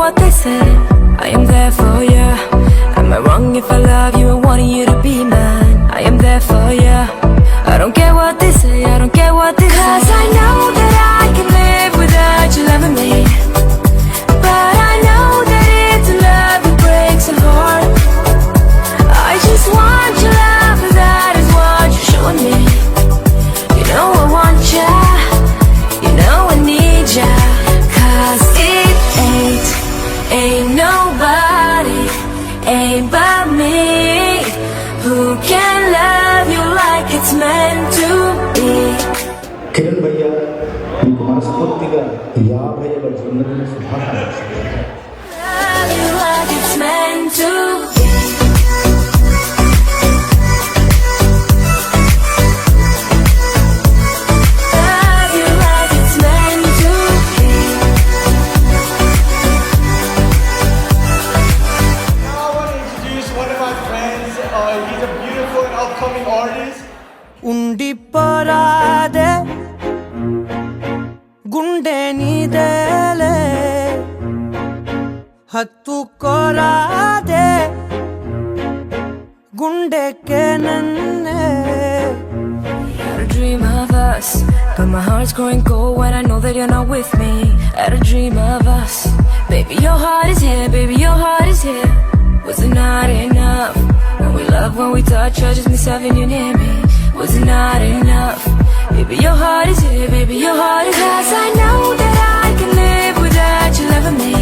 what they say. I am there for you. Am I wrong if I love you and wanting you to be mine? I am there for you. I don't care what they say, I don't care what they say. 'Cause I know that I can live without you loving me. But I know that it's a love that breaks a heart. I just want your love and that is what you're showing me. You know I want ya, you know I need ya. 'Cause it ain't nobody, ain't but me, who can love you like it's meant to be. Kiran భయ్య మీకు మనస్ఫూర్తిగా 50వ జన్మదిన శుభాకాంక్షలు. Love you like it's meant to be. Love you like it's meant to be. Now I want to introduce one of my friends. He's a beautiful and upcoming artist. ఉండిపోరాదే గుండె నీదేలే హత్తుకోరాదే గుండెకే నన్నే. Had a dream of us, but my heart's growing cold when I know that you're not with me. Had a dream of us, baby your heart is here, baby your heart is here. Was it not enough? When we love, when we touch, I just miss having you near me. Was it not enough? Baby your heart is here, baby your heart is here. 'Cause I know that I can live without you loving me.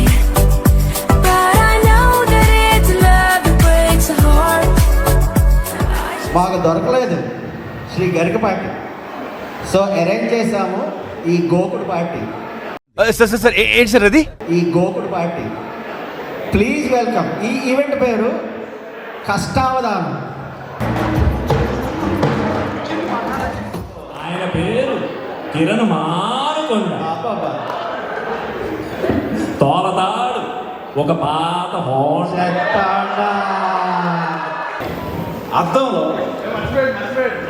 But I know that it's a love that breaks a heart. మాకు దొరకలేదు శ్రీ గరిక party, so arrange చేసాము ఈ గోకుడు party. Sir ఏంటి sir అది? ఈ గోకుడు party please welcome. ఈ event పేరు కష్టావధానం. ఆయన పేరు కిరణ్ మారుకొండ. తోలతాడు ఒక పాత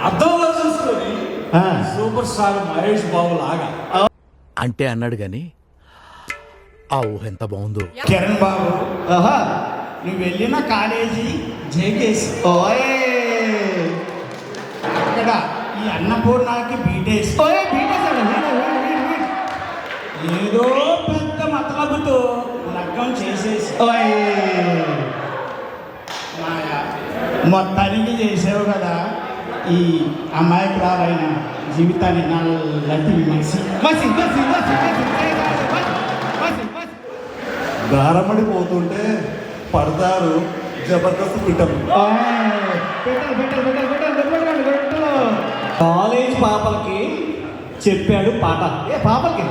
అద్దంలో చూసుకొని సూపర్ స్టార్ మహేష్ బాబు లాగా అంటే అన్నాడు గాని ఆ ఊహ ఎంత బాగుందో. కిరణ్ బాబు, నువ్వు వెళ్ళిన కాలేజీ జేకేసి, ఓయే అక్కడ ఈ అన్నపూర్ణకి బీటేసి, ఓయే బీటేసి ఏదో పెద్ద మతలబుతో లగ్గం చేసేసి, ఓయే మాయా మొత్తానికి చేసావు కదా ఈ అమాయకురాలైన జీవితాన్ని నల్లటి మసి మసి మసి మసి గారమడిపోతుంటే పడతారు జబర్దస్త్ పిట్టలు. కాలేజ్ పాపలకి చెప్పాడు పాట. ఏ పాపలకి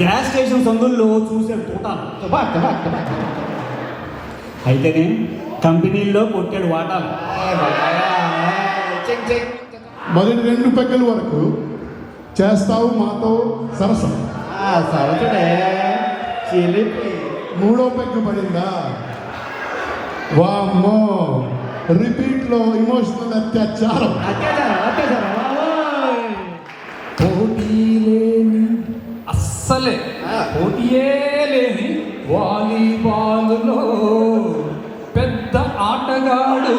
గ్యాస్ స్టేషన్ సందుల్లో చూసాడు తోటాలు. అయితేనే కంపెనీల్లో కొట్టాడు వాటాలు. మొదటి 2 పెగ్గల వరకు చేస్తావు మాతో సరసం. సరసుడే చిలిపి. 3వ పెగ్గు పడిందా, వామ్మో రిపీట్ లో ఇమోషనల్ అత్యాచారం. పోటీ లేని అస్సలే పోటీయే లేని వాలీబాల్లో పెద్ద ఆటగాడు